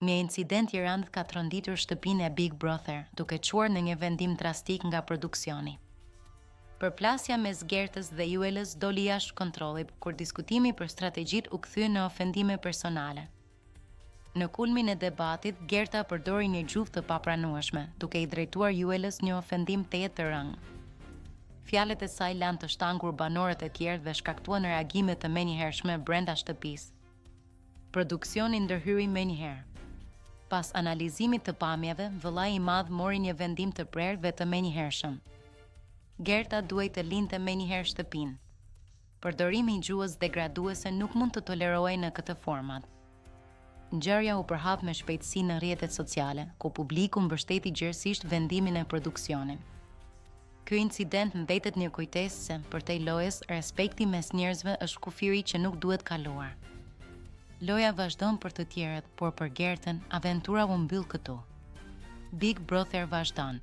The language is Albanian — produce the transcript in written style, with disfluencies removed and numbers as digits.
Një incident i rëndë ka tronditur shtëpinë e Big Brother, duke çuar në një vendim drastik nga produksioni. Përplasja mes Gertës dhe Juelës doli jashtë kontrollit kur diskutimi për strategjit u kthye në ofendime personale. Në kulmin e debatit, Gerta përdori një gjuhë të papranueshme, duke i drejtuar Juelës një ofendim të rënd. Fjalët e saj lanë të shtangur banorët e tjerë dhe shkaktuan reagime të menjëhershme brenda shtëpisë. Produksioni ndërhyri menjëherë. Pas analizimit të pamjeve, vëllai i madh mori një vendim të prerë dhe të menjëhershëm. Gerta duhej të linte menjëherë shtëpinë. Përdorimi i gjuhës degraduese nuk mund të tolerohej në këtë format. Ngjarja u përhap me shpejtësi në rrjetet sociale, ku publiku mbështeti gjerësisht vendimin e produksionit. Ky incident mbetet një kujtesë se përtej lojës, respekti mes njerëzve është kufiri që nuk duhet kaluar. Loja vazhdon për të tjerët, por për Gertën, aventura u mbyll këtu. Big Brother vazhdon.